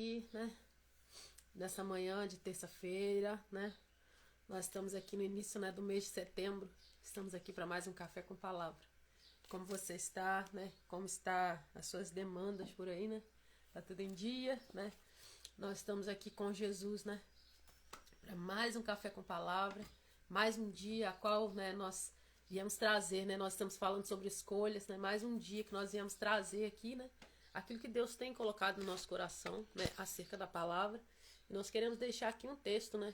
aqui, né? Nessa manhã de terça-feira, né? Nós estamos aqui no início, né, do mês de setembro. Estamos aqui para mais um Café com Palavra. Como você está, né? Como está as suas demandas por aí, né? Tá tudo em dia, né? Nós estamos aqui com Jesus, né? Para mais um Café com Palavra, mais um dia a qual, né, nós viemos trazer, né? Nós estamos falando sobre escolhas, né? Mais um dia que nós viemos trazer aqui, né? Aquilo que Deus tem colocado no nosso coração, né? Acerca da palavra. E nós queremos deixar aqui um texto, né?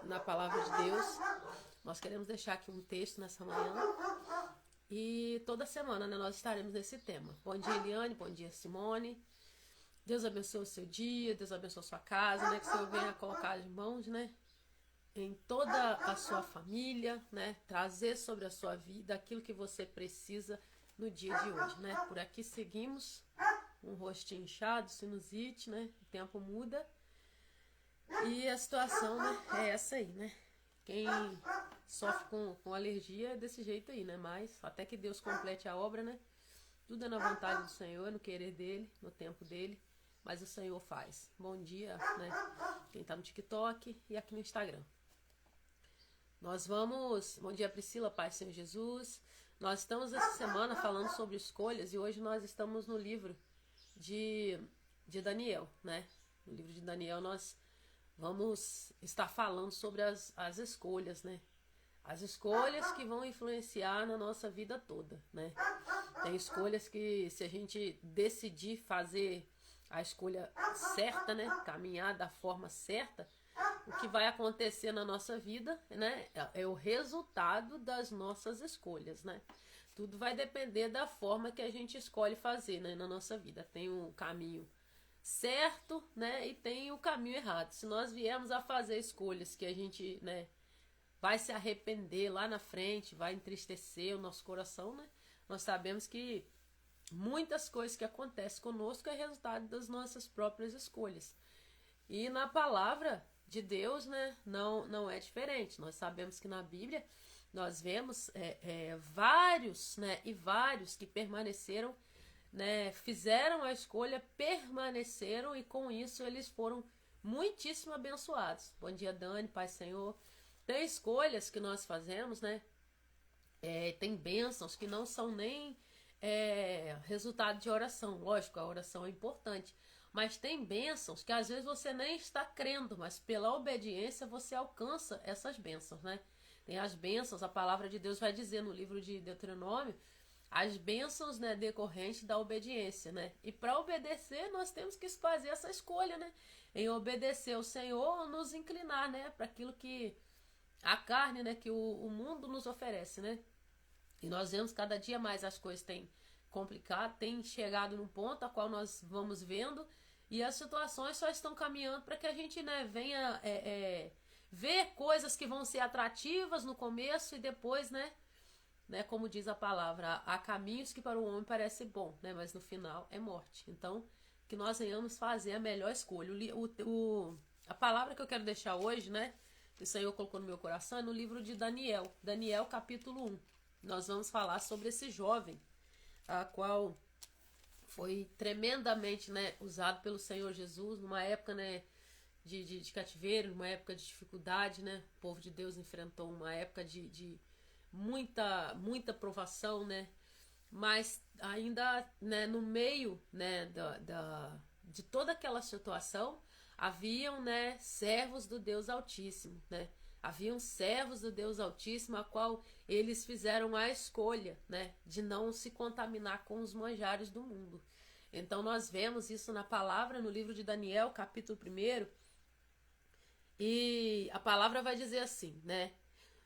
Na palavra de Deus. Nós queremos deixar aqui um texto nessa manhã. E toda semana, né, nós estaremos nesse tema. Bom dia, Eliane. Bom dia, Simone. Deus abençoe o seu dia. Deus abençoe a sua casa, né? Que o Senhor venha colocar as mãos, né? Em toda a sua família, né? Trazer sobre a sua vida aquilo que você precisa no dia de hoje, né? Por aqui seguimos um rostinho inchado, sinusite, né? O tempo muda e a situação, né, é essa aí, né? Quem sofre com alergia é desse jeito aí, né? Mas até que Deus complete a obra, né? Tudo é na vontade do Senhor, no querer dele, no tempo dele, mas o Senhor faz. Bom dia, né? Quem tá no TikTok e aqui no Instagram. Nós vamos... Bom dia, Priscila, Pai Senhor Jesus. Nós estamos essa semana falando sobre escolhas e hoje nós estamos no livro de Daniel, né? No livro de Daniel nós vamos estar falando sobre as escolhas, né? As escolhas que vão influenciar na nossa vida toda, né? Tem escolhas que, se a gente decidir fazer a escolha certa, né? Caminhar da forma certa, o que vai acontecer na nossa vida, né? É o resultado das nossas escolhas, né? Tudo vai depender da forma que a gente escolhe fazer, né, na nossa vida. Tem um caminho certo, né, e tem o caminho errado. Se nós viemos a fazer escolhas que a gente, né, vai se arrepender lá na frente, vai entristecer o nosso coração, né, nós sabemos que muitas coisas que acontecem conosco é resultado das nossas próprias escolhas. E na palavra de Deus, né, não é diferente. Nós sabemos que na Bíblia nós vemos vários, né, e vários que permaneceram, né, fizeram a escolha, permaneceram e com isso eles foram muitíssimo abençoados. Bom dia, Dani, Pai Senhor. Tem escolhas que nós fazemos, né, tem bênçãos que não são nem resultado de oração. Lógico, a oração é importante, mas tem bênçãos que às vezes você nem está crendo, mas pela obediência você alcança essas bênçãos, né? Tem as bênçãos, a palavra de Deus vai dizer no livro de Deuteronômio, as bênçãos, né, decorrentes da obediência, né? E para obedecer nós temos que fazer essa escolha, né? Em obedecer ao Senhor ou nos inclinar, né, para aquilo que a carne, né, que o mundo nos oferece, né? E nós vemos cada dia mais as coisas têm complicado, têm chegado num ponto a qual nós vamos vendo e as situações só estão caminhando para que a gente, né, venha ver coisas que vão ser atrativas no começo e depois, né, como diz a palavra, há caminhos que para o homem parece bom, né, mas no final é morte. Então, que nós venhamos fazer a melhor escolha. A palavra que eu quero deixar hoje, né, que o Senhor colocou no meu coração, é no livro de Daniel, Daniel capítulo 1. Nós vamos falar sobre esse jovem, a qual foi tremendamente, né, usado pelo Senhor Jesus numa época, né, de cativeiro, numa época de dificuldade, né? O povo de Deus enfrentou uma época de muita provação, né? Mas ainda, né, no meio, né, de toda aquela situação, haviam, né, servos do Deus Altíssimo, né? Haviam servos do Deus Altíssimo a qual eles fizeram a escolha, né, de não se contaminar com os manjares do mundo. Então nós vemos isso na palavra, no livro de Daniel, capítulo 1, e a palavra vai dizer assim, né?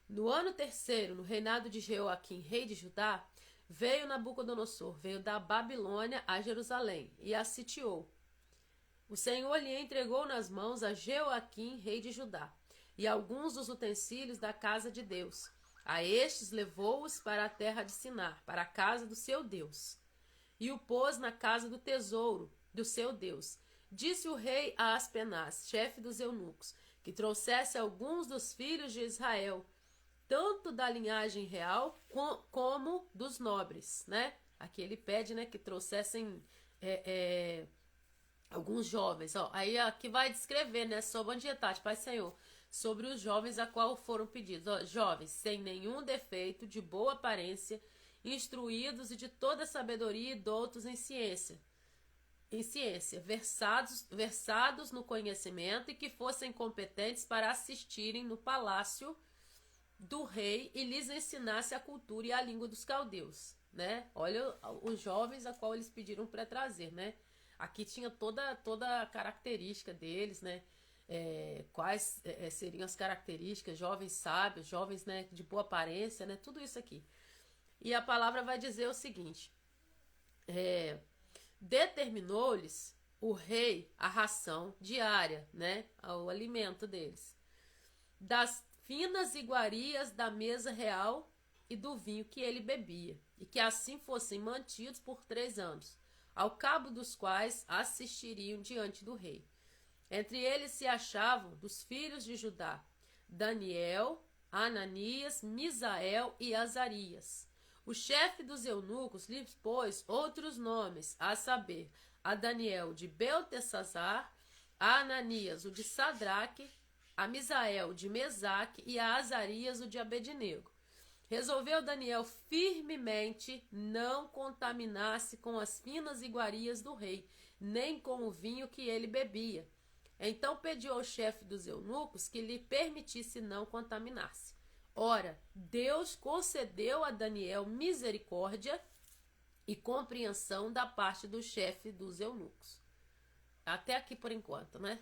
No ano terceiro, no reinado de Jeoaquim, rei de Judá, veio Nabucodonosor, veio da Babilônia a Jerusalém e a sitiou. O Senhor lhe entregou nas mãos a Jeoaquim, rei de Judá, e alguns dos utensílios da casa de Deus. A estes levou-os para a terra de Sinar, para a casa do seu Deus, e o pôs na casa do tesouro do seu Deus. Disse o rei a Aspenaz, chefe dos eunucos, que trouxesse alguns dos filhos de Israel, tanto da linhagem real como dos nobres, né? Aqui ele pede, né, que trouxessem Alguns jovens, ó, aí aqui vai descrever, né, sobre, bom dia, Tati, Pai Senhor, sobre os jovens a qual foram pedidos, ó, jovens sem nenhum defeito, de boa aparência, instruídos e de toda sabedoria e doutos em ciência, versados no conhecimento e que fossem competentes para assistirem no palácio do rei e lhes ensinasse a cultura e a língua dos caldeus, né? Olha os jovens a qual eles pediram para trazer, né? Aqui tinha toda a característica deles, né? Quais seriam as características, jovens sábios, jovens, né, de boa aparência, né? Tudo isso aqui. E a palavra vai dizer o seguinte: determinou-lhes o rei a ração diária, né? O alimento deles, das finas iguarias da mesa real e do vinho que ele bebia, e que assim fossem mantidos por 3 anos, ao cabo dos quais assistiriam diante do rei. Entre eles se achavam, dos filhos de Judá, Daniel, Ananias, Misael e Azarias. O chefe dos eunucos lhes pôs outros nomes, a saber, a Daniel de Beltesazar, a Ananias o de Sadraque, a Misael de Mesaque e a Azarias o de Abednego. Resolveu Daniel firmemente não contaminar-se com as finas iguarias do rei, nem com o vinho que ele bebia. Então pediu ao chefe dos eunucos que lhe permitisse não contaminar-se. Ora, Deus concedeu a Daniel misericórdia e compreensão da parte do chefe dos eunucos. Até aqui por enquanto, né?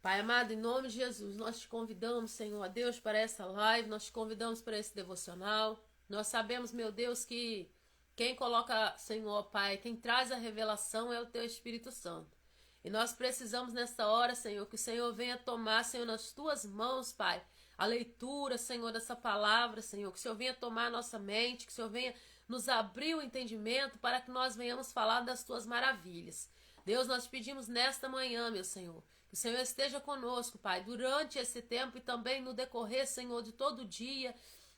Pai amado, em nome de Jesus, nós te convidamos, Senhor, a Deus, para essa live, nós te convidamos para esse devocional. Nós sabemos, meu Deus, que quem coloca, Senhor, Pai, quem traz a revelação é o Teu Espírito Santo. E nós precisamos nessa hora, Senhor, que o Senhor venha tomar, Senhor, nas Tuas mãos, Pai, a leitura, Senhor, dessa palavra, Senhor, que o Senhor venha tomar a nossa mente, que o Senhor venha nos abrir o entendimento para que nós venhamos falar das Tuas maravilhas. Deus, nós te pedimos nesta manhã, meu Senhor, que o Senhor esteja conosco, Pai, durante esse tempo e também no decorrer, Senhor, de todo o dia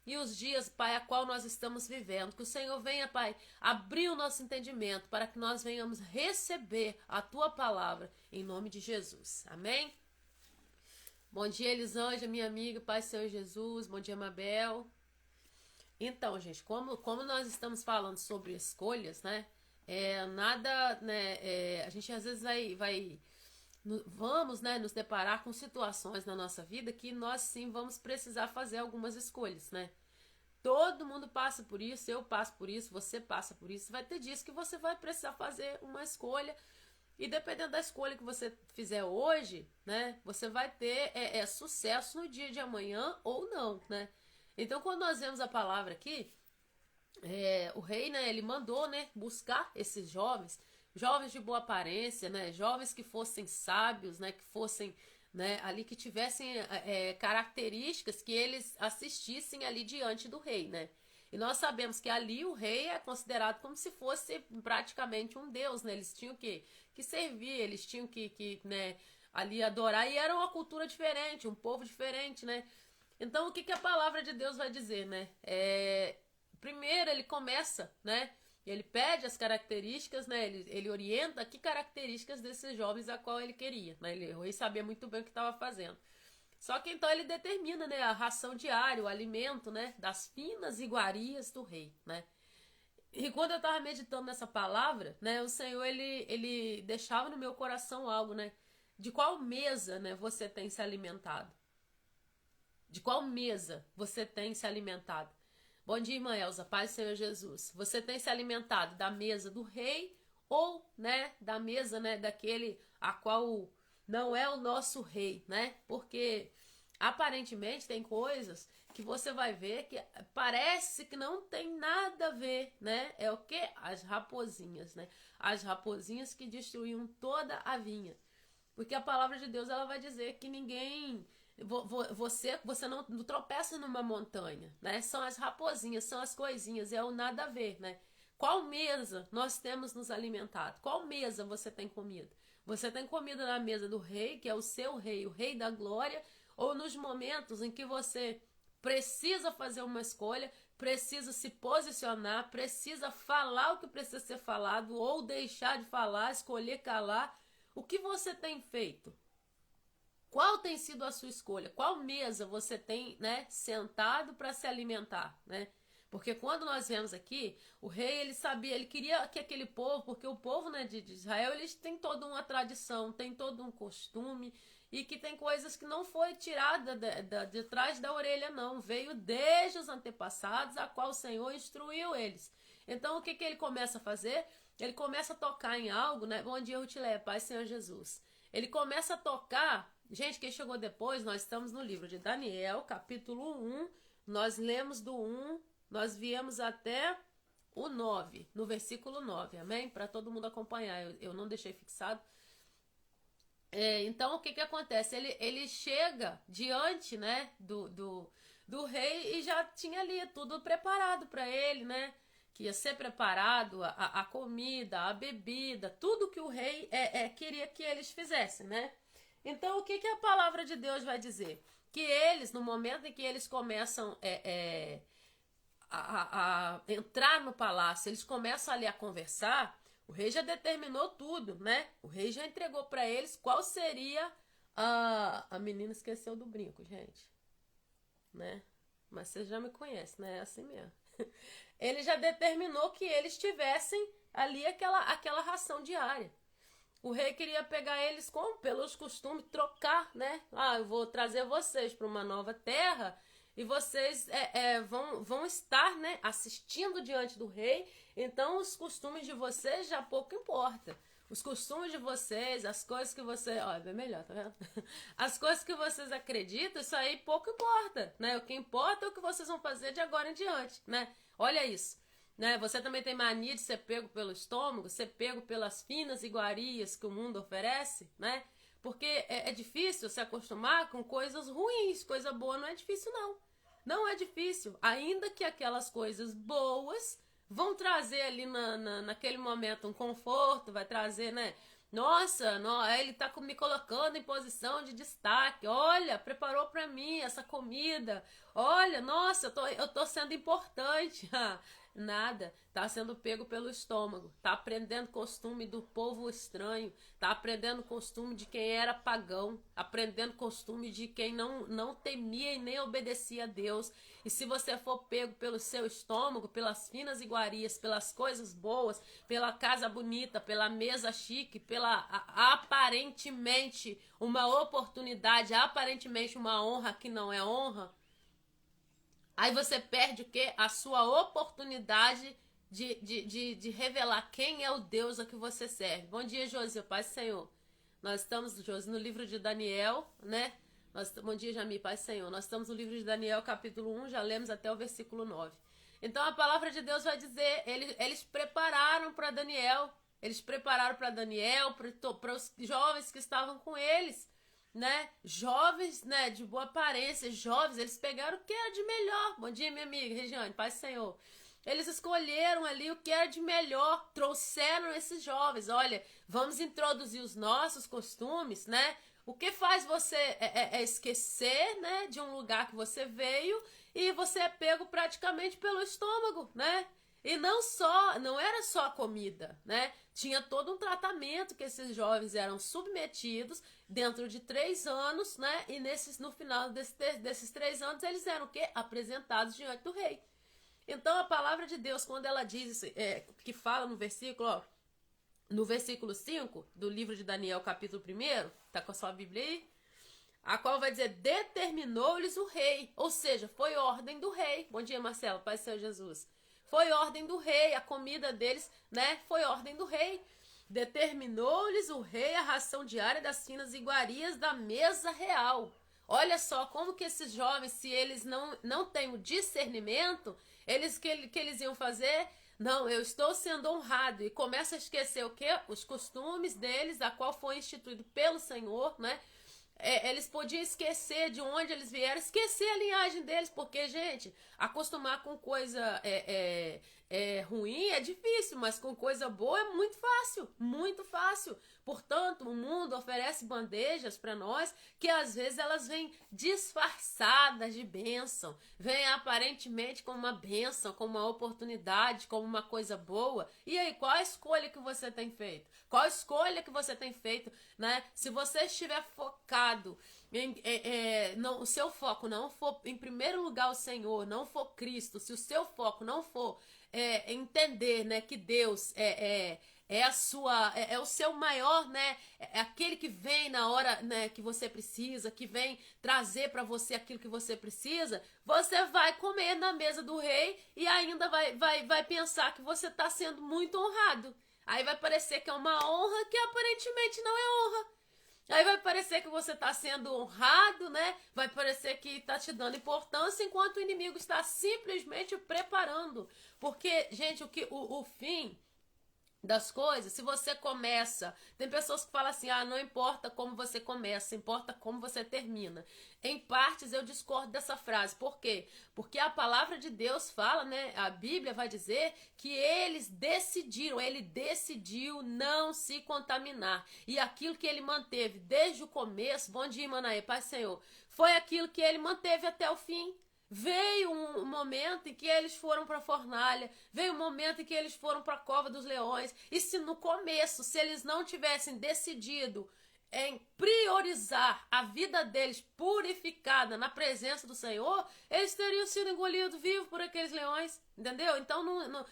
e os dias, Pai, a qual nós estamos vivendo. Que o Senhor venha, Pai, abrir o nosso entendimento para que nós venhamos receber a Tua palavra, em nome de Jesus. Amém? Bom dia, Elisângela, minha amiga, Pai, Senhor Jesus. Bom dia, Mabel. Então, gente, como nós estamos falando sobre escolhas, né? A gente às vezes vamos, né, nos deparar com situações na nossa vida que nós sim vamos precisar fazer algumas escolhas, né? Todo mundo passa por isso, eu passo por isso, você passa por isso. Vai ter dias que você vai precisar fazer uma escolha e dependendo da escolha que você fizer hoje, né, você vai ter sucesso no dia de amanhã ou não, né? Então, quando nós vemos a palavra aqui, o rei, né, ele mandou, né, buscar esses jovens de boa aparência, né, jovens que fossem sábios, né, que fossem, né, ali que tivessem características que eles assistissem ali diante do rei, né. E nós sabemos que ali o rei é considerado como se fosse praticamente um deus, né, eles tinham que servir, eles tinham que né, ali adorar, e era uma cultura diferente, um povo diferente, né. Então, o que a palavra de Deus vai dizer, né? Primeiro, ele começa, né? Ele pede as características, né? Ele orienta que características desses jovens a qual ele queria, né? O rei sabia muito bem o que estava fazendo. Só que então ele determina, né, a ração diária, o alimento, né, das finas iguarias do rei, né? E quando eu estava meditando nessa palavra, né, o Senhor, ele deixava no meu coração algo, né? De qual mesa, né, você tem se alimentado? De qual mesa você tem se alimentado? Bom dia, irmã Elza, paz do Senhor Jesus. Você tem se alimentado da mesa do rei ou, né, da mesa, né, daquele a qual não é o nosso rei, né? Porque aparentemente tem coisas que você vai ver que parece que não tem nada a ver, né? É o que? As raposinhas, né? As raposinhas que destruíam toda a vinha. Porque a palavra de Deus, ela vai dizer que ninguém... Você não tropeça numa montanha, né? São as raposinhas, são as coisinhas, é o nada a ver, né? Qual mesa nós temos nos alimentado? Qual mesa você tem comido? Você tem comido na mesa do rei, que é o seu rei, o rei da glória, ou nos momentos em que você precisa fazer uma escolha, precisa se posicionar, precisa falar o que precisa ser falado ou deixar de falar, escolher calar. O que você tem feito? Qual tem sido a sua escolha? Qual mesa você tem, né, sentado para se alimentar, né? Porque quando nós vemos aqui, o rei, ele sabia, ele queria que aquele povo, porque o povo, né, de Israel, eles têm toda uma tradição, tem todo um costume, e que tem coisas que não foi tirada de trás da orelha, não. Veio desde os antepassados, a qual o Senhor instruiu eles. Então, o que ele começa a fazer? Ele começa a tocar em algo, né? Bom dia, eu te levo, Pai, Senhor Jesus. Ele começa a tocar. Gente, quem chegou depois, nós estamos no livro de Daniel, capítulo 1. Nós lemos do 1, nós viemos até o 9, no versículo 9, amém? Para todo mundo acompanhar, eu não deixei fixado. Então, o que acontece? Ele chega diante, né, do rei e já tinha ali tudo preparado para ele, né? Que ia ser preparado a comida, a bebida, tudo que o rei queria que eles fizessem, né? Então, o que a palavra de Deus vai dizer? Que eles, no momento em que eles começam a entrar no palácio, eles começam ali a conversar, o rei já determinou tudo, né? O rei já entregou para eles qual seria a menina esqueceu do brinco, gente, né? Mas você já me conhece, né? É assim mesmo. Ele já determinou que eles tivessem ali aquela ração diária. O rei queria pegar eles pelos costumes, trocar, né? Eu vou trazer vocês para uma nova terra e vocês vão estar, né, assistindo diante do rei. Então, os costumes de vocês já pouco importa. Os costumes de vocês, as coisas que você... Ó, é bem melhor, tá vendo? As coisas que vocês acreditam, isso aí pouco importa, né? O que importa é o que vocês vão fazer de agora em diante, né? Olha isso, né? Você também tem mania de ser pego pelo estômago, ser pego pelas finas iguarias que o mundo oferece, né? Porque é difícil se acostumar com coisas ruins. Coisa boa não é difícil, não. Não é difícil. Ainda que aquelas coisas boas vão trazer ali naquele momento um conforto, vai trazer, né? Nossa, ele tá me colocando em posição de destaque. Olha, preparou para mim essa comida. Olha, nossa, eu tô sendo importante. Nada, tá sendo pego pelo estômago, tá aprendendo costume do povo estranho, tá aprendendo costume de quem era pagão, aprendendo costume de quem não temia e nem obedecia a Deus. E se você for pego pelo seu estômago, pelas finas iguarias, pelas coisas boas, pela casa bonita, pela mesa chique, pela aparentemente uma oportunidade, aparentemente uma honra que não é honra, aí você perde o quê? A sua oportunidade de revelar quem é o Deus a que você serve. Bom dia, Josi, Pai Senhor. Nós estamos, Josi, no livro de Daniel, né? Bom dia, Jami, Pai Senhor. Nós estamos no livro de Daniel, capítulo 1, já lemos até o versículo 9. Então, a palavra de Deus vai dizer, eles prepararam para Daniel, para os jovens que estavam com eles, né? Jovens, né, de boa aparência, jovens, eles pegaram o que era de melhor. Bom dia, minha amiga Regiane, Pai Senhor. Eles escolheram ali o que era de melhor, trouxeram esses jovens. Olha, vamos introduzir os nossos costumes, né? O que faz você esquecer, né, de um lugar que você veio e você é pego praticamente pelo estômago, né? E não era só a comida, né? Tinha todo um tratamento que esses jovens eram submetidos dentro de 3 anos, né? E no final desses 3 anos eles eram o quê? Apresentados diante do rei. Então a palavra de Deus, quando ela diz, que fala no versículo 5 do livro de Daniel, capítulo 1, tá com a sua Bíblia aí? A qual vai dizer, determinou-lhes o rei, ou seja, foi ordem do rei. Bom dia, Marcelo, Pai do Senhor Jesus. Foi ordem do rei, a comida deles, né, foi ordem do rei. Determinou-lhes o rei a ração diária das finas iguarias da mesa real. Olha só como que esses jovens, se eles não têm o discernimento, que eles iam fazer? Não, eu estou sendo honrado. E começa a esquecer o quê? Os costumes deles, a qual foi instituído pelo Senhor, né? Eles podiam esquecer de onde eles vieram, esquecer a linhagem deles, porque, gente, acostumar com coisa ruim é difícil, mas com coisa boa é muito fácil, Portanto, o mundo oferece bandejas para nós que às vezes elas vêm disfarçadas de bênção, vêm aparentemente como uma bênção, como uma oportunidade, como uma coisa boa. E aí, qual a escolha que você tem feito? Qual a escolha que você tem feito, né? Se você estiver focado o seu foco não for em primeiro lugar o Senhor, não for Cristo, se o seu foco não for entender, né, que Deus é o seu maior, né, é aquele que vem na hora, né, que você precisa, que vem trazer para você aquilo que você precisa, você vai comer na mesa do rei e ainda vai pensar que você está sendo muito honrado. Aí vai parecer que é uma honra que aparentemente não é honra. Aí vai parecer que você está sendo honrado, né? Vai parecer que está te dando importância, enquanto o inimigo está simplesmente preparando. Porque, gente, o fim das coisas, se você começa, tem pessoas que falam assim, não importa como você começa, importa como você termina. Em partes eu discordo dessa frase. Por quê? Porque a palavra de Deus fala, né? A Bíblia vai dizer que ele decidiu não se contaminar. E aquilo que ele manteve desde o começo, bom dia, Manaê, Pai Senhor, foi aquilo que ele manteve até o fim. Veio um momento em que eles foram para a fornalha, veio um momento em que eles foram para a cova dos leões, e se no começo, se eles não tivessem decidido em priorizar a vida deles purificada na presença do Senhor, eles teriam sido engolidos vivos por aqueles leões, entendeu? Então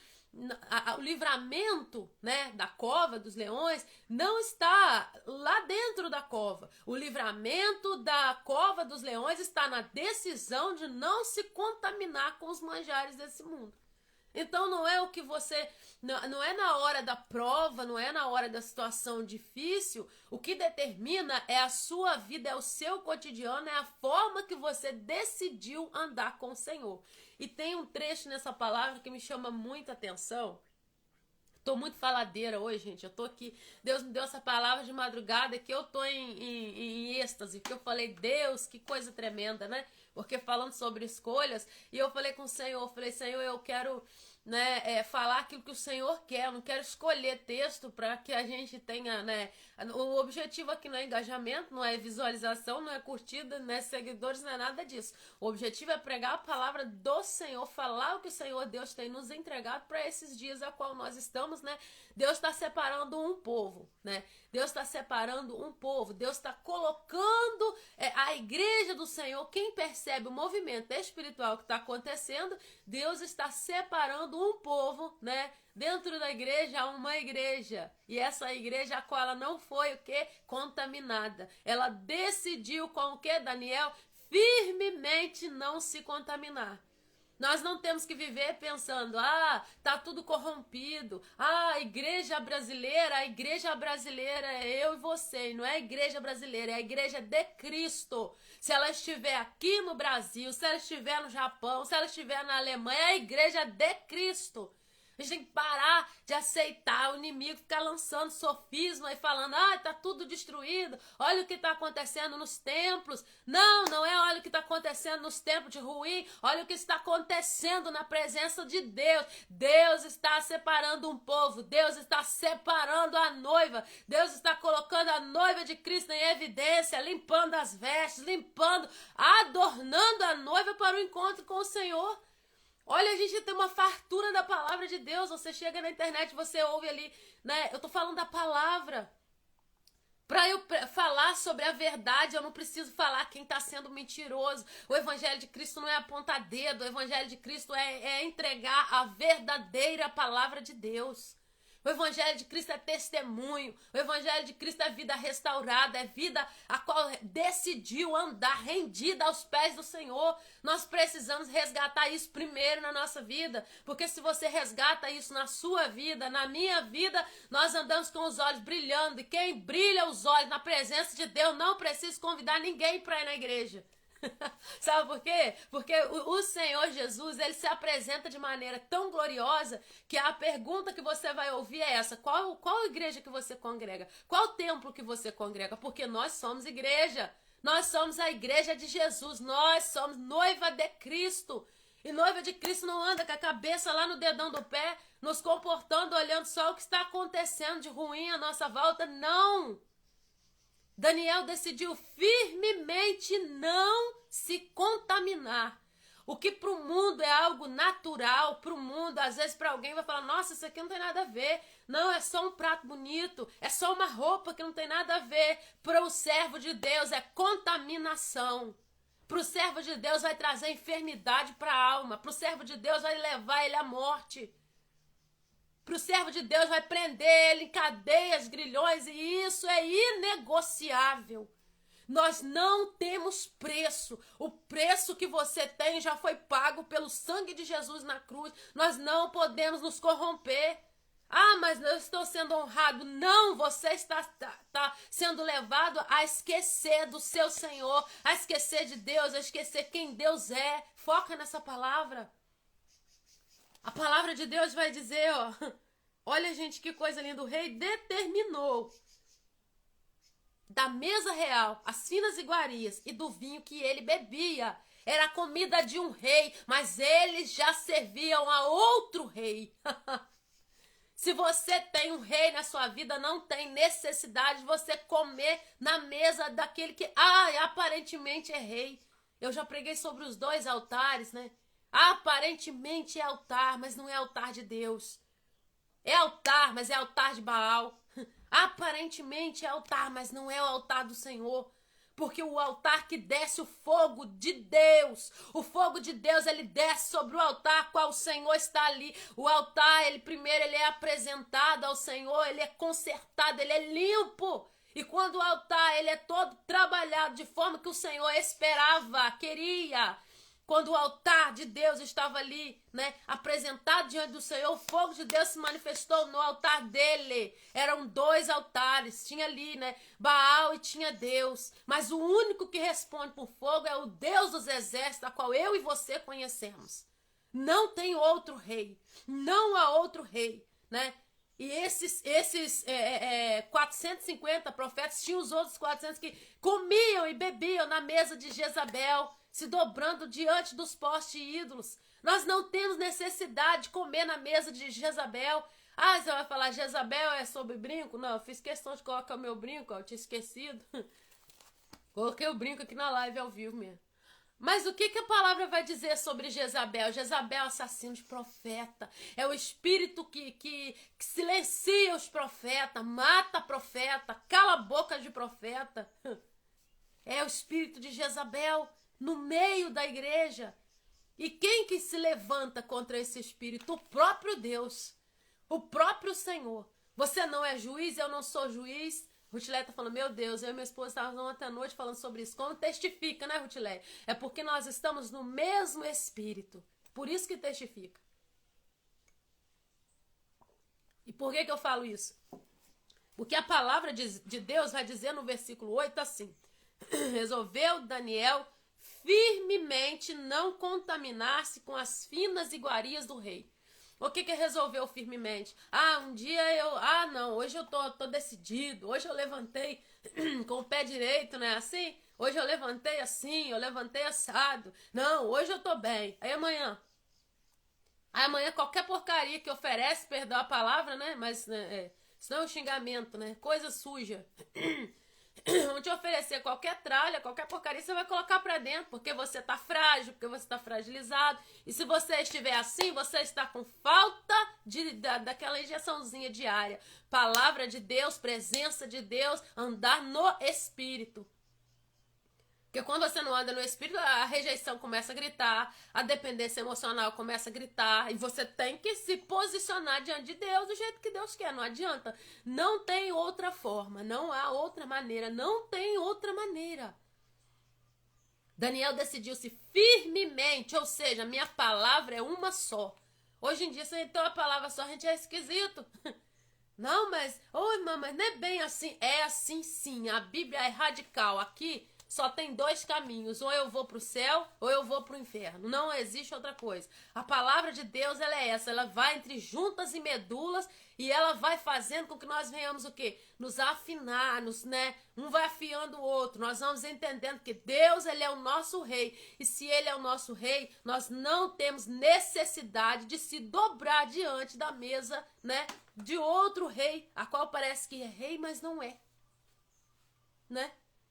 o livramento, né, da cova dos leões não está lá dentro da cova. O livramento da cova dos leões está na decisão de não se contaminar com os manjares desse mundo. Então não é o que você, não é na hora da prova, não é na hora da situação difícil. O que determina é a sua vida, é o seu cotidiano, é a forma que você decidiu andar com o Senhor. E tem um trecho nessa palavra que me chama muita atenção. Tô muito faladeira hoje, gente. Eu tô aqui. Deus me deu essa palavra de madrugada que eu tô em êxtase. Porque eu falei, Deus, que coisa tremenda, né? Porque falando sobre escolhas, e eu falei com o Senhor, Senhor, eu quero, né, falar aquilo que o Senhor quer, eu não quero escolher texto para que a gente tenha, né, o objetivo aqui não é engajamento, não é visualização, não é curtida, não é seguidores, não é nada disso. O objetivo é pregar a palavra do Senhor, falar o que o Senhor Deus tem nos entregado para esses dias a qual nós estamos, né? Deus está separando um povo, né? Deus está separando um povo, Deus está colocando a igreja do Senhor. Quem percebe o movimento espiritual que está acontecendo, Deus está separando um povo, né? Dentro da igreja há uma igreja, e essa igreja a qual ela não foi o que? Contaminada. Ela decidiu com o que, Daniel? Firmemente não se contaminar. Nós não temos que viver pensando, tá tudo corrompido, a igreja brasileira é eu e você, não é a igreja brasileira, é a igreja de Cristo. Se ela estiver aqui no Brasil, se ela estiver no Japão, se ela estiver na Alemanha, é a igreja de Cristo. A gente tem que parar de aceitar o inimigo ficar lançando sofisma e falando, tá tudo destruído, olha o que está acontecendo nos templos. Não é olha o que está acontecendo nos templos de ruim, olha o que está acontecendo na presença de Deus. Deus está separando um povo, Deus está separando a noiva, Deus está colocando a noiva de Cristo em evidência, limpando as vestes, adornando a noiva para o encontro com o Senhor. Olha, a gente tem uma fartura da palavra de Deus. Você chega na internet, você ouve ali, né? Eu tô falando da palavra. Para eu falar sobre a verdade, eu não preciso falar quem está sendo mentiroso. O evangelho de Cristo não é apontar dedo. O evangelho de Cristo é entregar a verdadeira palavra de Deus. O evangelho de Cristo é testemunho. O evangelho de Cristo é vida restaurada, é vida a qual decidiu andar rendida aos pés do Senhor. Nós precisamos resgatar isso primeiro na nossa vida, porque se você resgata isso na sua vida, na minha vida, nós andamos com os olhos brilhando, e quem brilha os olhos na presença de Deus não precisa convidar ninguém para ir na igreja. Sabe por quê? Porque o Senhor Jesus, ele se apresenta de maneira tão gloriosa que a pergunta que você vai ouvir é essa: qual igreja que você congrega? Qual templo que você congrega? Porque nós somos igreja, nós somos a igreja de Jesus, nós somos noiva de Cristo. E noiva de Cristo não anda com a cabeça lá no dedão do pé. nos comportando, olhando só o que está acontecendo de ruim à nossa volta. Não! Daniel decidiu firmemente não se contaminar. O que para o mundo é algo natural, para o mundo, às vezes para alguém vai falar, nossa, isso aqui não tem nada a ver. Não, é só um prato bonito, é só uma roupa que não tem nada a ver. Para o servo de Deus é contaminação. Para o servo de Deus vai trazer enfermidade para a alma. Para o servo de Deus vai levar ele à morte. Para o servo de Deus vai prender ele em cadeias, grilhões, e isso é inegociável. Nós não temos preço. O preço que você tem já foi pago pelo sangue de Jesus na cruz. Nós não podemos nos corromper. Ah, mas eu estou sendo honrado. Não, você está sendo levado a esquecer do seu Senhor, a esquecer de Deus, a esquecer quem Deus é. Foca nessa palavra. A palavra de Deus vai dizer, ó, olha, gente, que coisa linda. O rei determinou da mesa real, as finas iguarias e do vinho que ele bebia. Era a comida de um rei, mas eles já serviam a outro rei. Se você tem um rei na sua vida, não tem necessidade de você comer na mesa daquele que, aparentemente é rei. Eu já preguei sobre os dois altares, né? Aparentemente é altar, mas não é altar de Deus. É altar, mas é altar de Baal. Aparentemente é altar, mas não é o altar do Senhor. Porque o altar que desce o fogo de Deus, o fogo de Deus, ele desce sobre o altar qual o Senhor está ali. O altar, primeiro ele é apresentado ao Senhor, ele é consertado, ele é limpo. E quando o altar ele é todo trabalhado de forma que o Senhor esperava, queria. Quando o altar de Deus estava ali, né, apresentado diante do Senhor, o fogo de Deus se manifestou no altar dele. Eram dois altares, tinha ali, né, Baal e tinha Deus. Mas o único que responde por fogo é o Deus dos exércitos, a qual eu e você conhecemos. Não tem outro rei, não há outro rei, né? E esses 450 profetas, tinham os outros 400 que comiam e bebiam na mesa de Jezabel, se dobrando diante dos postes e ídolos. Nós não temos necessidade de comer na mesa de Jezabel. Ah, você vai falar, Jezabel é sobre brinco? Não, eu fiz questão de colocar o meu brinco, eu tinha esquecido. Coloquei o brinco aqui na live ao vivo mesmo. Mas o que a palavra vai dizer sobre Jezabel? Jezabel é assassino de profeta. É o espírito que silencia os profetas, mata profeta, cala a boca de profeta. É o espírito de Jezabel no meio da igreja. E quem que se levanta contra esse espírito? O próprio Deus, o próprio Senhor. Você não é juiz, eu não sou juiz. Rutilé tá falando, meu Deus, eu e minha esposa estávamos ontem à noite falando sobre isso. Como testifica, né, Rutilé? É porque nós estamos no mesmo espírito. Por isso que testifica. E por que eu falo isso? Porque a palavra de Deus vai dizer no versículo 8 assim: resolveu Daniel firmemente não contaminar-se com as finas iguarias do rei. O que resolveu firmemente? Um dia hoje eu tô decidido, hoje eu levantei com o pé direito, né, assim? Hoje eu levantei assim, eu levantei assado. Não, hoje eu tô bem. Aí amanhã qualquer porcaria que oferece, perdão a palavra, né, mas isso não é um xingamento, né, coisa suja. Vão te oferecer qualquer tralha, qualquer porcaria, você vai colocar pra dentro, porque você tá frágil, porque você tá fragilizado. E se você estiver assim, você está com falta daquela injeçãozinha diária. Palavra de Deus, presença de Deus, andar no Espírito. Porque quando você não anda no Espírito, a rejeição começa a gritar, a dependência emocional começa a gritar, e você tem que se posicionar diante de Deus do jeito que Deus quer, não adianta. Não tem outra forma, não há outra maneira, não tem outra maneira. Daniel decidiu-se firmemente, ou seja, minha palavra é uma só. Hoje em dia, se a gente tem uma palavra só, a gente é esquisito. Não, mas, irmã, mas não é bem assim. É assim sim, a Bíblia é radical. Aqui só tem dois caminhos, ou eu vou para o céu ou eu vou para o inferno, não existe outra coisa. A palavra de Deus, ela é essa, ela vai entre juntas e medulas e ela vai fazendo com que nós venhamos o quê? Nos afinar, um vai afiando o outro, nós vamos entendendo que Deus, ele é o nosso rei, e se ele é o nosso rei, nós não temos necessidade de se dobrar diante da mesa, de outro rei, a qual parece que é rei, mas não é,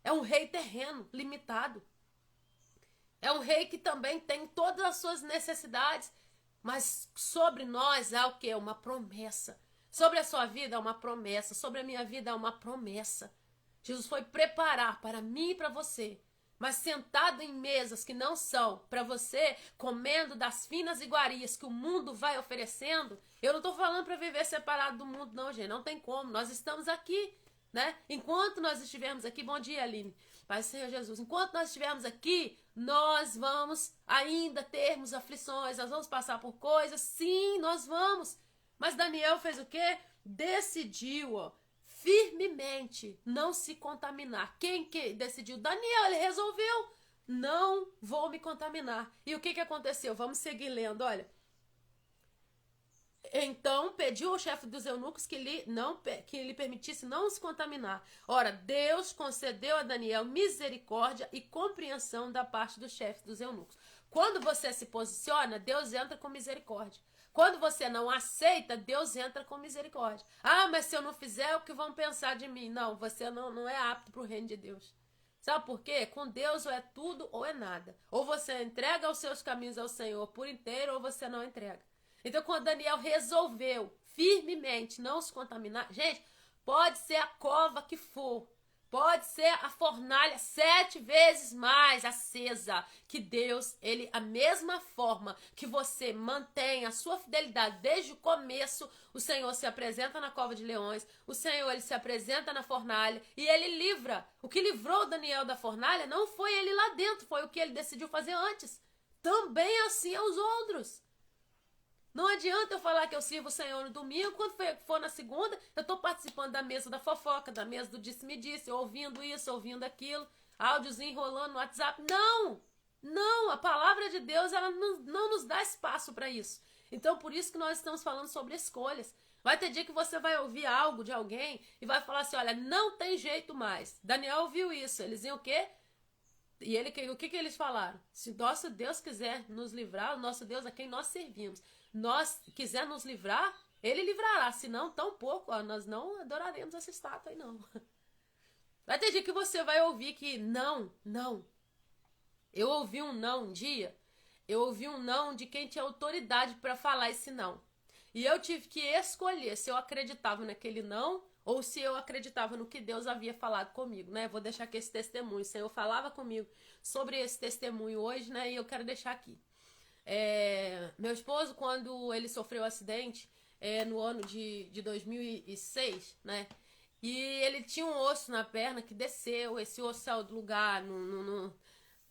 É um rei terreno, limitado. É um rei que também tem todas as suas necessidades, mas sobre nós há o quê? Uma promessa. Sobre a sua vida há uma promessa, sobre a minha vida há uma promessa. Jesus foi preparar para mim e para você, mas sentado em mesas que não são para você, comendo das finas iguarias que o mundo vai oferecendo. Eu não estou falando para viver separado do mundo, não, gente, não tem como. Nós estamos aqui, Enquanto nós estivermos aqui, bom dia, Aline, Pai Senhor Jesus, enquanto nós estivermos aqui, nós vamos ainda termos aflições, nós vamos passar por coisas, sim, nós vamos. Mas Daniel fez o quê? Decidiu, firmemente não se contaminar. Quem que decidiu? Daniel, ele resolveu, não vou me contaminar. E o que aconteceu? Vamos seguir lendo, olha. Então pediu ao chefe dos eunucos que lhe permitisse não se contaminar. Ora, Deus concedeu a Daniel misericórdia e compreensão da parte do chefe dos eunucos. Quando você se posiciona, Deus entra com misericórdia. Quando você não aceita, Deus entra com misericórdia. Ah, mas se eu não fizer, o que vão pensar de mim? Não, você não é apto para o reino de Deus. Sabe por quê? Com Deus ou é tudo ou é nada. Ou você entrega os seus caminhos ao Senhor por inteiro, ou você não entrega. Então, quando Daniel resolveu firmemente não se contaminar, gente, pode ser a cova que for, pode ser a fornalha 7 vezes mais acesa, que Deus, ele, a mesma forma que você mantém a sua fidelidade desde o começo, o Senhor se apresenta na cova de leões, o Senhor, ele se apresenta na fornalha e ele livra. O que livrou Daniel da fornalha não foi ele lá dentro, foi o que ele decidiu fazer antes. Também assim aos outros. Não adianta eu falar que eu sirvo o Senhor no domingo, quando for na segunda, eu estou participando da mesa da fofoca, da mesa do disse-me-disse, ouvindo isso, ouvindo aquilo, áudios enrolando no WhatsApp. Não, a palavra de Deus, ela não nos dá espaço para isso. Então, por isso que nós estamos falando sobre escolhas. Vai ter dia que você vai ouvir algo de alguém e vai falar assim, olha, não tem jeito mais. Daniel ouviu isso, eles iam o quê? E o que eles falaram? Se nosso Deus quiser nos livrar, o nosso Deus a quem nós servimos, nós quiser nos livrar, ele livrará. Senão, tão pouco, nós não adoraremos essa estátua aí, não. Vai ter dia que você vai ouvir que não. Eu ouvi um não um dia, eu ouvi um não de quem tinha autoridade para falar esse não. E eu tive que escolher se eu acreditava naquele não ou se eu acreditava no que Deus havia falado comigo, Vou deixar aqui esse testemunho. O Senhor falava comigo sobre esse testemunho hoje, E eu quero deixar aqui. Meu esposo, quando ele sofreu um acidente, no ano de 2006, E ele tinha um osso na perna que desceu, esse osso saiu do lugar,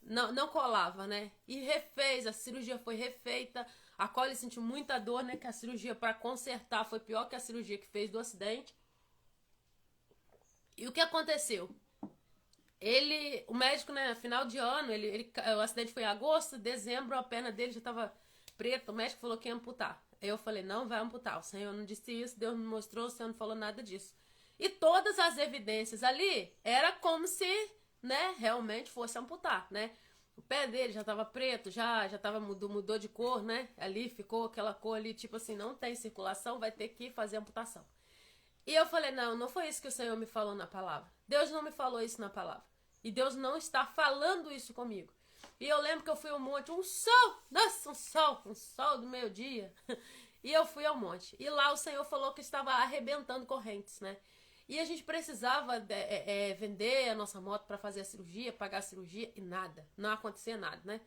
não colava, E refez, a cirurgia foi refeita, a qual ele sentiu muita dor, Que a cirurgia para consertar foi pior que a cirurgia que fez do acidente. E o que aconteceu? O médico, final de ano, o acidente foi em agosto, dezembro, a perna dele já estava preta, o médico falou que ia amputar. Aí eu falei, não vai amputar, o Senhor não disse isso, Deus me mostrou, o Senhor não falou nada disso. E todas as evidências ali, era como se, realmente fosse amputar, O pé dele já estava preto, já tava, mudou de cor, Ali ficou aquela cor ali, tipo assim, não tem circulação, vai ter que fazer amputação. E eu falei, não foi isso que o Senhor me falou na palavra. Deus não me falou isso na palavra. E Deus não está falando isso comigo. E eu lembro que eu fui ao monte, um sol do meio-dia. E eu fui ao monte. E lá o Senhor falou que estava arrebentando correntes, E a gente precisava vender a nossa moto para fazer a cirurgia, pagar a cirurgia e nada. Não acontecia nada,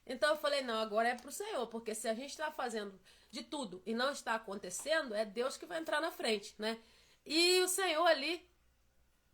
Então eu falei, não, agora é pro Senhor, porque se a gente está fazendo de tudo e não está acontecendo, é Deus que vai entrar na frente, E o Senhor ali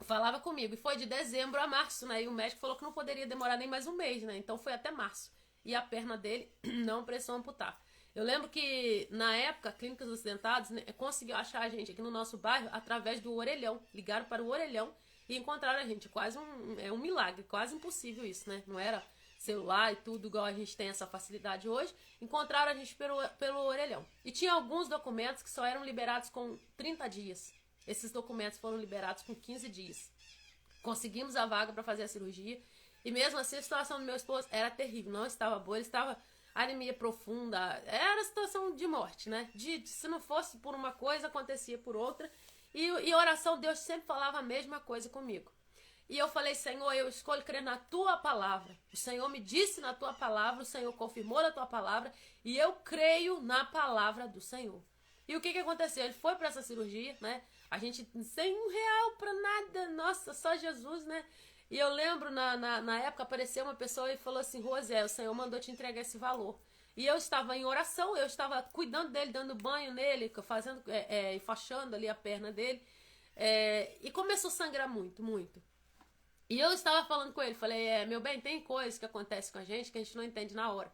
falava comigo, e foi de dezembro a março, E o médico falou que não poderia demorar nem mais um mês, Então foi até março. E a perna dele não precisou amputar. Eu lembro que, na época, Clínicas dos Dentados conseguiu achar a gente aqui no nosso bairro através do orelhão. Ligaram para o orelhão e encontraram a gente. Quase um milagre, quase impossível isso, né? Não era celular e tudo igual a gente tem essa facilidade hoje. Encontraram a gente pelo orelhão. E tinha alguns documentos que só eram liberados com 30 dias. Esses documentos foram liberados com 15 dias. Conseguimos a vaga para fazer a cirurgia. E mesmo assim a situação do meu esposo era terrível. Não estava boa, ele estava anemia profunda. Era situação de morte, né? Se não fosse por uma coisa, acontecia por outra. E oração, Deus sempre falava a mesma coisa comigo. E eu falei, Senhor, eu escolho crer na tua palavra. O Senhor me disse na tua palavra, o Senhor confirmou na tua palavra, e eu creio na palavra do Senhor. E o que aconteceu? Ele foi para essa cirurgia, né? A gente sem R$1 para nada, nossa, só Jesus, né? E eu lembro, na época, apareceu uma pessoa e falou assim, Rosé, o Senhor mandou te entregar esse valor. E eu estava em oração, eu estava cuidando dele, dando banho nele, fazendo, enfaixando ali a perna dele. E começou a sangrar muito, muito. E eu estava falando com ele, falei, meu bem, tem coisas que acontecem com a gente que a gente não entende na hora.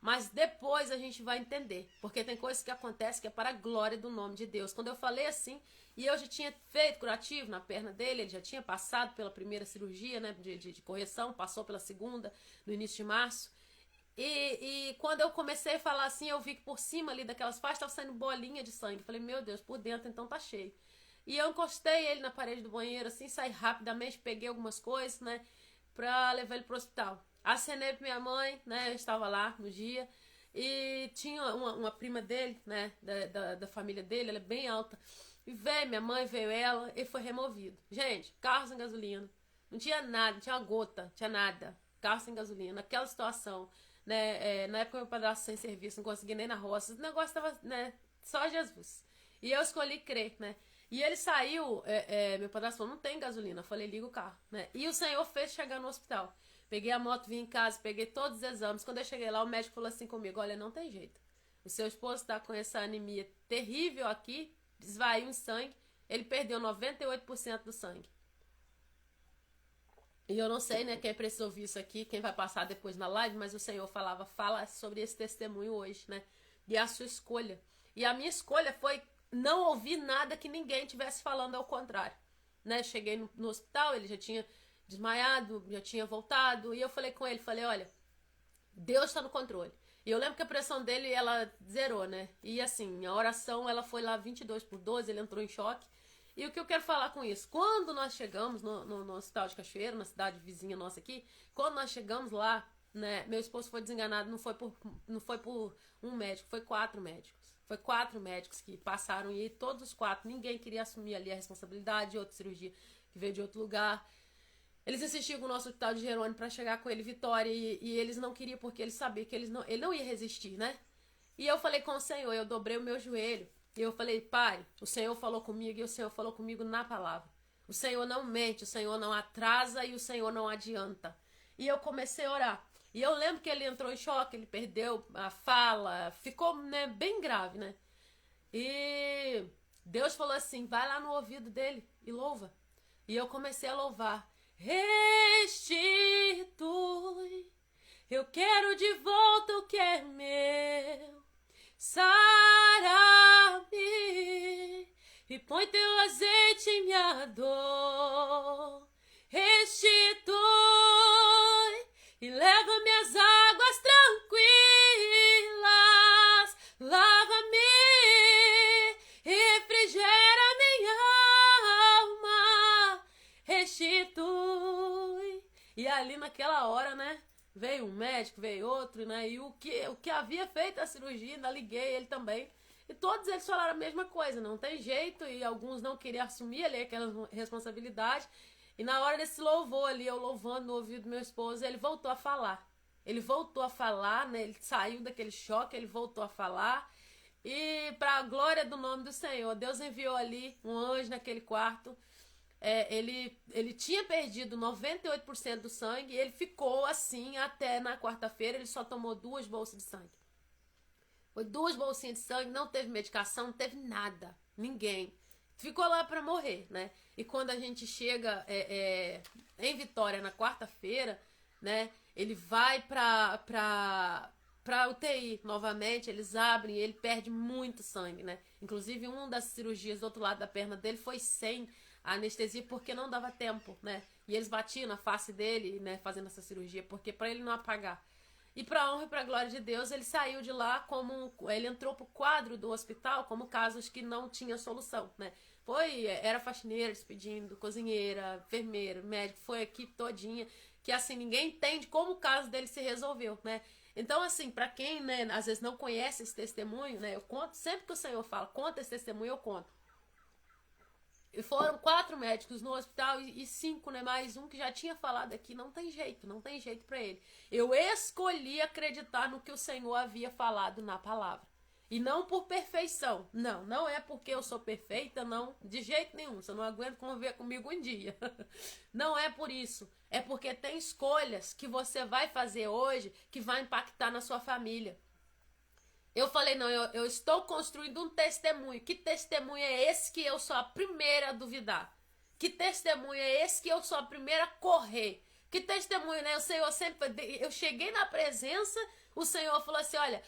Mas depois a gente vai entender, porque tem coisas que acontecem que é para a glória do nome de Deus. Quando eu falei assim, e eu já tinha feito curativo na perna dele, ele já tinha passado pela primeira cirurgia, né, de correção, passou pela segunda, no início de março. E quando eu comecei a falar assim, eu vi que por cima ali daquelas faixas estava saindo bolinha de sangue. Falei, meu Deus, por dentro então tá cheio. E eu encostei ele na parede do banheiro, assim, saí rapidamente, peguei algumas coisas, né, pra levar ele pro hospital. Acenei pra minha mãe, né, eu estava lá no dia, e tinha uma prima dele, né, da família dele, ela é bem alta, e veio minha mãe, veio ela, e foi removido. Gente, carro sem gasolina, não tinha nada, não tinha uma gota, não tinha nada, carro sem gasolina, naquela situação, né, na época meu padrasto sem serviço, não conseguia nem na roça, o negócio tava, né, só Jesus. E eu escolhi crer, né. E ele saiu, meu padrasto falou, não tem gasolina. Eu falei, liga o carro, né? E o Senhor fez chegar no hospital. Peguei a moto, vim em casa, peguei todos os exames. Quando eu cheguei lá, o médico falou assim comigo, olha, não tem jeito. O seu esposo está com essa anemia terrível aqui, esvaiu em sangue. Ele perdeu 98% do sangue. E eu não sei, né, quem precisa ouvir isso aqui, quem vai passar depois na live, mas o Senhor fala sobre esse testemunho hoje, né? E a sua escolha. E a minha escolha foi não ouvi nada que ninguém estivesse falando ao contrário, né? Cheguei no hospital, ele já tinha desmaiado, já tinha voltado, e eu falei com ele, falei, olha, Deus está no controle. E eu lembro que a pressão dele, ela zerou, né? E assim, a oração, ela foi lá 22/12, ele entrou em choque. E o que eu quero falar com isso? Quando nós chegamos no hospital de Cachoeiro, na cidade vizinha nossa aqui, quando nós chegamos lá, né, meu esposo foi desenganado, não foi por um médico, foi 4 médicos. Foi 4 médicos que passaram e todos os 4, ninguém queria assumir ali a responsabilidade de outra cirurgia que veio de outro lugar. Eles insistiam com o nosso hospital de Jerônimo para chegar com ele Vitória e eles não queriam porque eles sabiam que ele não ia resistir, né? E eu falei com o Senhor, eu dobrei o meu joelho e eu falei, Pai, o Senhor falou comigo e o Senhor falou comigo na palavra. O Senhor não mente, o Senhor não atrasa e o Senhor não adianta. E eu comecei a orar. E eu lembro que ele entrou em choque, ele perdeu a fala, ficou, né, bem grave, né? E Deus falou assim, vai lá no ouvido dele e louva. E eu comecei a louvar. Restitui, eu quero de volta o que é meu. Sara-me e põe teu azeite em minha dor. Restitui e leva-me às águas tranquilas. Lava-me, refrigera minha alma. Restitui. E ali naquela hora, né? Veio um médico, veio outro, né? E o que havia feito a cirurgia, ainda liguei ele também. E todos eles falaram a mesma coisa, não tem jeito. E alguns não queriam assumir ali aquela responsabilidade. E na hora desse louvor ali, eu louvando no ouvido do meu esposo, ele voltou a falar. Ele voltou a falar, né? Ele saiu daquele choque, ele voltou a falar. E para a glória do nome do Senhor, Deus enviou ali um anjo naquele quarto. Ele tinha perdido 98% do sangue e ele ficou assim até na quarta-feira. Ele só tomou 2 bolsas de sangue. Foi 2 bolsinhas de sangue, não teve medicação, não teve nada, ninguém. Ficou lá para morrer, né? E quando a gente chega em Vitória na quarta-feira, né? Ele vai pra UTI novamente, eles abrem, ele perde muito sangue, né? Inclusive, uma das cirurgias do outro lado da perna dele foi sem a anestesia porque não dava tempo, né? E eles batiam na face dele, né, fazendo essa cirurgia, porque para ele não apagar. E para honra e para glória de Deus, ele saiu de lá ele entrou pro quadro do hospital como casos que não tinha solução, né? Era faxineira despedindo, cozinheira, enfermeira, médico, foi a equipe todinha, que assim, ninguém entende como o caso dele se resolveu, né? Então, assim, para quem, né, às vezes não conhece esse testemunho, né, eu conto, sempre que o Senhor fala, conta esse testemunho, eu conto. E foram 4 médicos no hospital e 5, né, mais um que já tinha falado aqui, não tem jeito para ele. Eu escolhi acreditar no que o Senhor havia falado na palavra. E não por perfeição. Não é porque eu sou perfeita, não, de jeito nenhum. Você não aguenta conviver comigo um dia. Não é por isso. É porque tem escolhas que você vai fazer hoje que vai impactar na sua família. Eu falei, não, eu estou construindo um testemunho. Que testemunho é esse que eu sou a primeira a duvidar? Que testemunho é esse que eu sou a primeira a correr? Que testemunho, né? O Senhor sempre... Eu cheguei na presença, o Senhor falou assim, olha,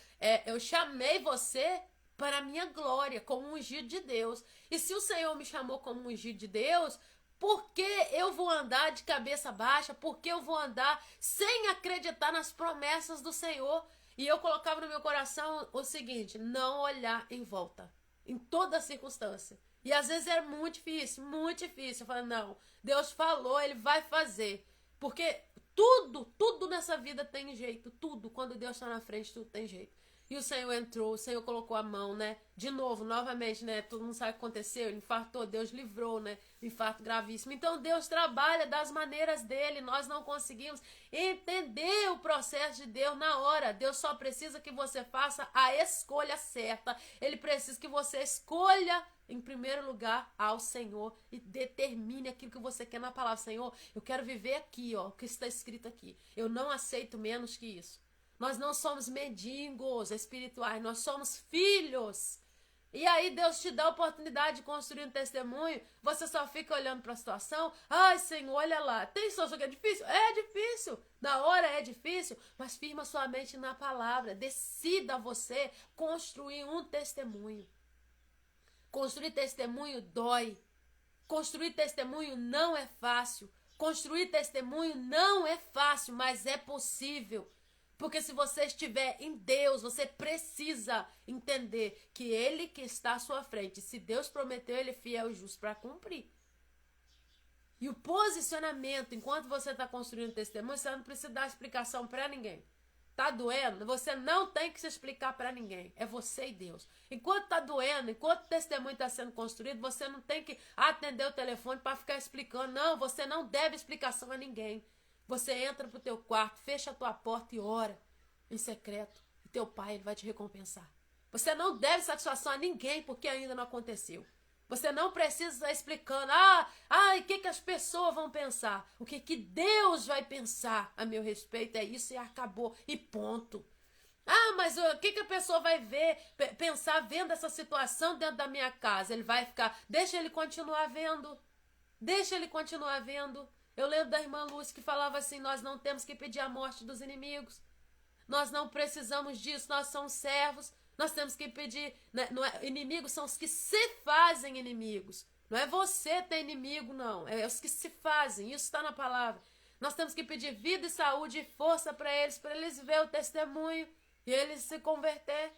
eu chamei você para a minha glória, como um ungido de Deus. E se o Senhor me chamou como um ungido de Deus, por que eu vou andar de cabeça baixa? Por que eu vou andar sem acreditar nas promessas do Senhor? E eu colocava no meu coração o seguinte, não olhar em volta, em toda circunstância. E às vezes era muito difícil, muito difícil. Eu falei, não, Deus falou, Ele vai fazer. Porque tudo nessa vida tem jeito, tudo. Quando Deus está na frente, tudo tem jeito. E o Senhor entrou, o Senhor colocou a mão, né? De novo, novamente, né? Todo mundo sabe o que aconteceu, ele infartou, Deus livrou, né? Infarto gravíssimo. Então Deus trabalha das maneiras dele, nós não conseguimos entender o processo de Deus na hora. Deus só precisa que você faça a escolha certa. Ele precisa que você escolha em primeiro lugar ao Senhor e determine aquilo que você quer na palavra. Senhor, eu quero viver aqui, ó, o que está escrito aqui. Eu não aceito menos que isso. Nós não somos mendigos espirituais, nós somos filhos. E aí Deus te dá a oportunidade de construir um testemunho, você só fica olhando para a situação. Ai, Senhor, olha lá, tem situação que é difícil? É difícil, na hora é difícil, mas firma sua mente na palavra. Decida você construir um testemunho. Construir testemunho dói. Construir testemunho não é fácil. Construir testemunho não é fácil, mas é possível. Porque se você estiver em Deus, você precisa entender que Ele que está à sua frente. Se Deus prometeu, Ele é fiel e justo para cumprir. E o posicionamento, enquanto você está construindo testemunho, você não precisa dar explicação para ninguém. Tá doendo? Você não tem que se explicar para ninguém. É você e Deus. Enquanto tá doendo, enquanto o testemunho está sendo construído, você não tem que atender o telefone para ficar explicando. Não, você não deve explicação a ninguém. Você entra pro teu quarto, fecha a tua porta e ora em secreto. E teu pai, ele vai te recompensar. Você não deve satisfação a ninguém porque ainda não aconteceu. Você não precisa estar explicando. O que as pessoas vão pensar? O que Deus vai pensar a meu respeito? É isso e acabou. E ponto. Mas o que a pessoa vai pensar vendo essa situação dentro da minha casa? Ele vai ficar... Deixa ele continuar vendo. Deixa ele continuar vendo. Eu lembro da irmã Lúcia que falava assim, nós não temos que pedir a morte dos inimigos. Nós não precisamos disso, nós somos servos. Nós temos que pedir... Né, inimigos são os que se fazem inimigos. Não é você ter inimigo, não. É os que se fazem, isso está na palavra. Nós temos que pedir vida e saúde e força para eles verem o testemunho e eles se converter.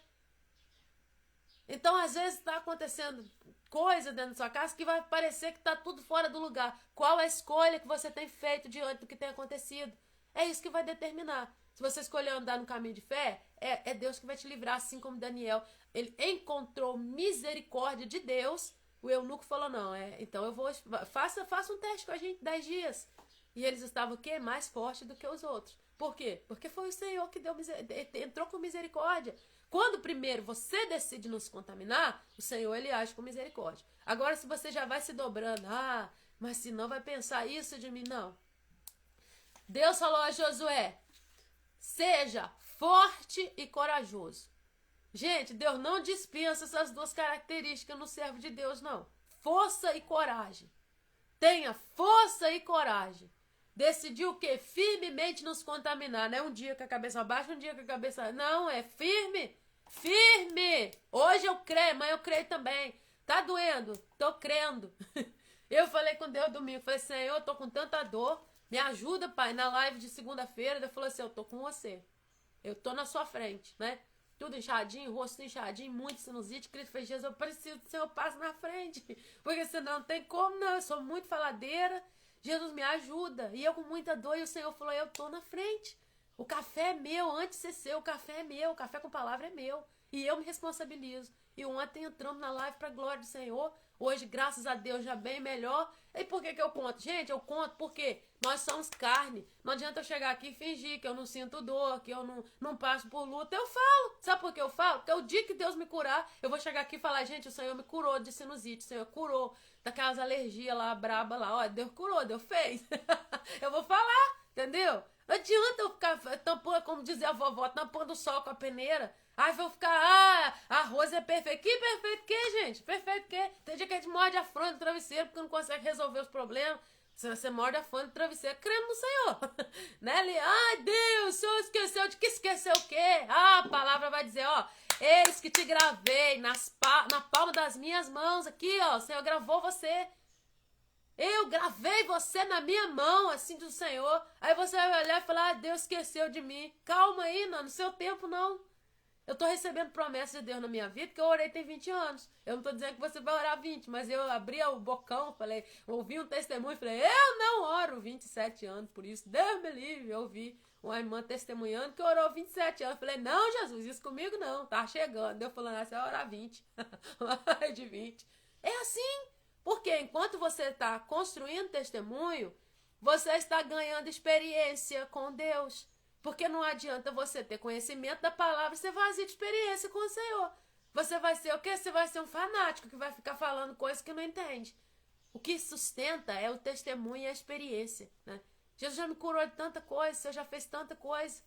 Então, às vezes, está acontecendo coisa dentro da sua casa que vai parecer que está tudo fora do lugar. Qual a escolha que você tem feito diante do que tem acontecido? É isso que vai determinar. Se você escolher andar no caminho de fé, é Deus que vai te livrar, assim como Daniel. Ele encontrou misericórdia de Deus. O eunuco falou, não, então eu vou... Faça um teste com a gente, 10 dias. E eles estavam o quê? Mais fortes do que os outros. Por quê? Porque foi o Senhor que entrou com misericórdia. Quando primeiro você decide não se contaminar, o Senhor, ele age com misericórdia. Agora, se você já vai se dobrando, mas se não vai pensar isso de mim, não. Deus falou a Josué, seja forte e corajoso. Gente, Deus não dispensa essas 2 características no servo de Deus, não. Força e coragem. Tenha força e coragem. Decidir o quê? Firmemente nos contaminar. Não é um dia com a cabeça baixa, um dia com a cabeça... Não, é firme. Firme. Hoje eu creio, amanhã eu creio também. Tá doendo? Tô crendo. Eu falei com Deus domingo, falei, Senhor, eu tô com tanta dor, me ajuda, Pai, na live de segunda-feira. Ele falou assim, eu tô com você, eu tô na sua frente, né? Tudo inchadinho, rosto inchadinho, muito sinusite. Cristo fez, Jesus, eu preciso do Senhor, passe na frente, porque senão não tem como, não, eu sou muito faladeira. Jesus, me ajuda. E eu com muita dor, e o Senhor falou, eu tô na frente. O café é meu, antes de ser seu, o café é meu, o café com palavra é meu. E eu me responsabilizo. E ontem entramos na live para a glória do Senhor. Hoje, graças a Deus, já bem melhor. E por que eu conto? Gente, eu conto porque nós somos carne. Não adianta eu chegar aqui e fingir que eu não sinto dor, que eu não passo por luta. Eu falo. Sabe por que eu falo? Porque o dia que Deus me curar, eu vou chegar aqui e falar, gente, o Senhor me curou de sinusite, o Senhor curou daquelas alergias lá, braba lá. Ó, Deus curou, Deus fez. Eu vou falar, entendeu? Não adianta eu ficar tampando, como dizia a vovó, tampando o sol com a peneira. Aí vou ficar, arroz é perfeito. Que perfeito que, gente? Perfeito que? Tem dia que a gente morde a fronha do travesseiro porque não consegue resolver os problemas. Se você morde a fronha do travesseiro, crendo no Senhor. Né? Ele, ai Deus, o Senhor esqueceu de que esqueceu o quê? Ah, a palavra vai dizer, ó, eis que te gravei na palma das minhas mãos aqui, ó, o Senhor gravou você. Eu gravei você na minha mão, assim do Senhor. Aí você vai olhar e falar, ah, Deus esqueceu de mim. Calma aí, não, no seu tempo não. Eu tô recebendo promessas de Deus na minha vida, que eu orei tem 20 anos. Eu não tô dizendo que você vai orar 20, mas eu abri o bocão, falei, ouvi um testemunho, falei, eu não oro 27 anos, por isso, Deus me livre. Eu ouvi uma irmã testemunhando que orou 27 anos. Falei, não, Jesus, isso comigo não, tá chegando. Deus falando, você vai orar 20, mais de 20. É assim. Porque enquanto você está construindo testemunho, você está ganhando experiência com Deus. Porque não adianta você ter conhecimento da palavra e ser vazio de experiência com o Senhor. Você vai ser o quê? Você vai ser um fanático que vai ficar falando coisas que não entende. O que sustenta é o testemunho e a experiência, né? Jesus já me curou de tanta coisa, o Senhor já fez tanta coisa.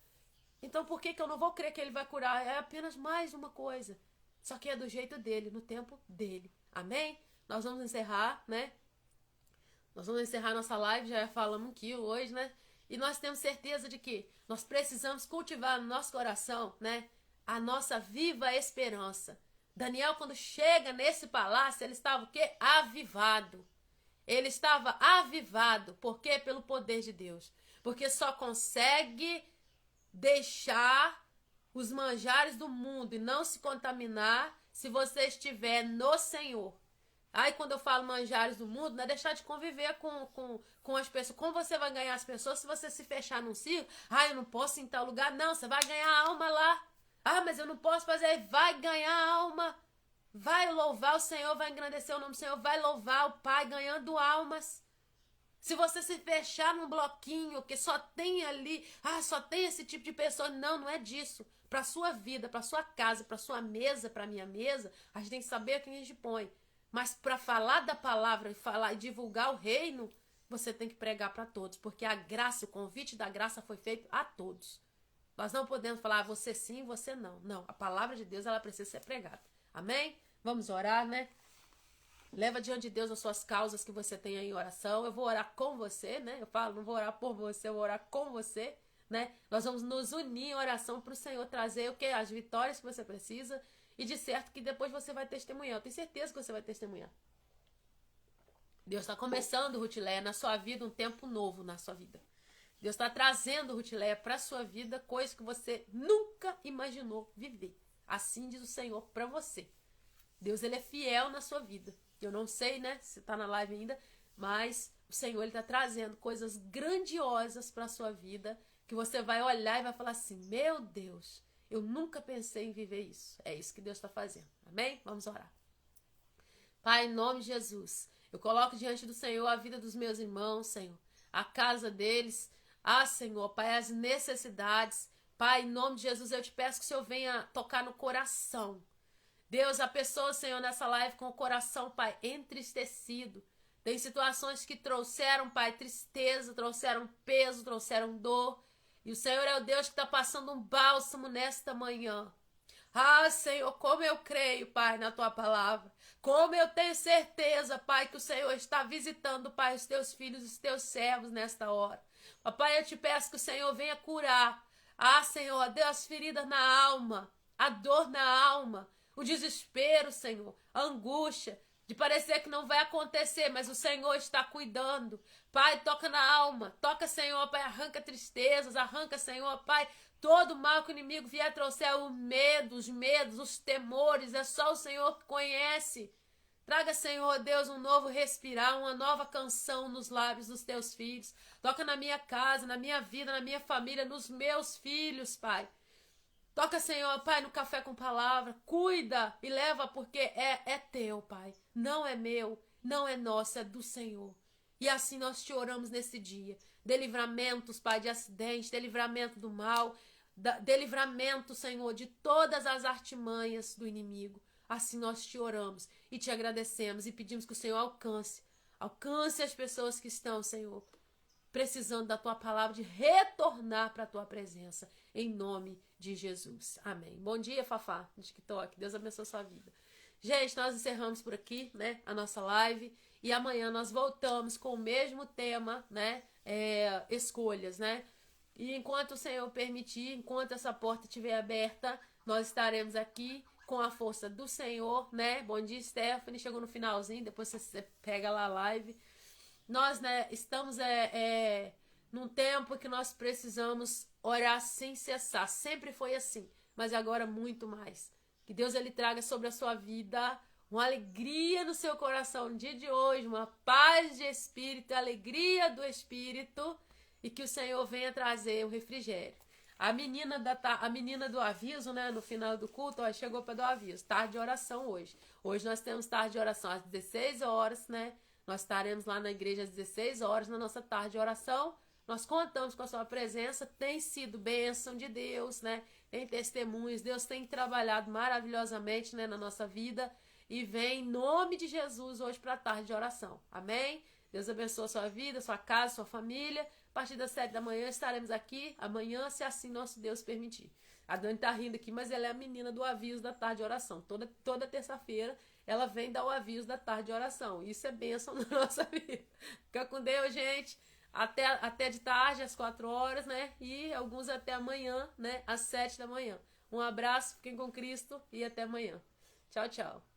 Então por que eu não vou crer que Ele vai curar? É apenas mais uma coisa. Só que é do jeito dele, no tempo dele. Amém? Nós vamos encerrar, né? Nós vamos encerrar nossa live, já falamos aqui hoje, né? E nós temos certeza de que nós precisamos cultivar no nosso coração, né? A nossa viva esperança. Daniel, quando chega nesse palácio, ele estava o quê? Avivado. Ele estava avivado. Por quê? Pelo poder de Deus. Porque só consegue deixar os manjares do mundo e não se contaminar se você estiver no Senhor. Aí quando eu falo manjares do mundo, não é deixar de conviver com as pessoas. Como você vai ganhar as pessoas se você se fechar num círculo? Ah, eu não posso ir em tal lugar. Não, você vai ganhar alma lá. Ah, mas eu não posso fazer. Vai ganhar alma. Vai louvar o Senhor, vai engrandecer o nome do Senhor, vai louvar o Pai ganhando almas. Se você se fechar num bloquinho que só tem ali, só tem esse tipo de pessoa. Não, não é disso. Para a sua vida, para a sua casa, para a sua mesa, para a minha mesa, a gente tem que saber quem a gente põe. Mas para falar da palavra e falar e divulgar o reino, você tem que pregar para todos, porque a graça, o convite da graça foi feito a todos. Nós não podemos falar você sim, você não. Não, a palavra de Deus ela precisa ser pregada. Amém? Vamos orar, né? Leva diante de Deus as suas causas que você tem aí em oração. Eu vou orar com você, né? Eu falo, não vou orar por você, eu vou orar com você, né? Nós vamos nos unir em oração para o Senhor trazer o quê? As vitórias que você precisa. E de certo que depois você vai testemunhar. Eu tenho certeza que você vai testemunhar. Deus está começando, Rutileia, na sua vida, um tempo novo na sua vida. Deus está trazendo, Rutileia, para a sua vida coisas que você nunca imaginou viver. Assim diz o Senhor para você. Deus, Ele é fiel na sua vida. Eu não sei, né, se está na live ainda, mas o Senhor, Ele está trazendo coisas grandiosas para a sua vida, que você vai olhar e vai falar assim, meu Deus, eu nunca pensei em viver isso. É isso que Deus está fazendo. Amém? Vamos orar. Pai, em nome de Jesus, eu coloco diante do Senhor a vida dos meus irmãos, Senhor. A casa deles. Senhor, Pai, as necessidades. Pai, em nome de Jesus, eu te peço que o Senhor venha tocar no coração. Deus, a pessoa, Senhor, nessa live com o coração, Pai, entristecido. Tem situações que trouxeram, Pai, tristeza, trouxeram peso, trouxeram dor. E o Senhor é o Deus que está passando um bálsamo nesta manhã. Senhor, como eu creio, Pai, na Tua palavra. Como eu tenho certeza, Pai, que o Senhor está visitando, Pai, os Teus filhos, os Teus servos nesta hora. Papai, eu te peço que o Senhor venha curar. Senhor, dê as feridas na alma, a dor na alma, o desespero, Senhor, a angústia. de parecer que não vai acontecer, mas o Senhor está cuidando. Pai, toca na alma, toca, Senhor, Pai, arranca tristezas, arranca, Senhor, Pai, todo mal que o inimigo vier trouxer, o medo, os medos, os temores, é só o Senhor que conhece. Traga, Senhor Deus, um novo respirar, uma nova canção nos lábios dos teus filhos. Toca na minha casa, na minha vida, na minha família, nos meus filhos, Pai. Toca, Senhor, Pai, no Café com Palavra. Cuida e leva, porque é teu, Pai. Não é meu, não é nosso, é do Senhor. E assim nós te oramos nesse dia. Dê livramentos, Pai, de acidente, dê livramento do mal, dê livramento, Senhor, de todas as artimanhas do inimigo. Assim nós te oramos e te agradecemos e pedimos que o Senhor alcance as pessoas que estão, Senhor, precisando da tua palavra, de retornar para a tua presença, em nome de Jesus. Amém. Bom dia, Fafá, no TikTok. Deus abençoe a sua vida. Gente, nós encerramos por aqui, né, a nossa live, e amanhã nós voltamos com o mesmo tema, né, escolhas, né, e enquanto o Senhor permitir, enquanto essa porta estiver aberta, nós estaremos aqui com a força do Senhor, né. Bom dia, Stephanie, chegou no finalzinho, depois você pega lá a live. Nós, né, estamos num tempo que nós precisamos orar sem cessar. Sempre foi assim, mas agora muito mais. Que Deus ele traga sobre a sua vida uma alegria no seu coração no dia de hoje, uma paz de espírito, alegria do espírito, e que o Senhor venha trazer o refrigério. A menina do aviso, né, no final do culto, ó, chegou para dar o aviso. Tarde de oração hoje. Hoje nós temos tarde de oração às 16 horas, né? Nós estaremos lá na igreja às 16 horas, na nossa tarde de oração. Nós contamos com a sua presença, tem sido bênção de Deus, né? Tem testemunhos, Deus tem trabalhado maravilhosamente, né, na nossa vida. E vem em nome de Jesus hoje para a tarde de oração. Amém? Deus abençoe a sua vida, sua casa, sua família. A partir das 7 da manhã estaremos aqui. Amanhã, se assim nosso Deus permitir. A Dani tá rindo aqui, mas ela é a menina do aviso da tarde de oração. Toda terça-feira ela vem dar o aviso da tarde de oração. Isso é bênção na nossa vida. Fica com Deus, gente. Até de tarde, às 4 horas, né? E alguns até amanhã, né? Às 7 da manhã. Um abraço, fiquem com Cristo e até amanhã. Tchau, tchau.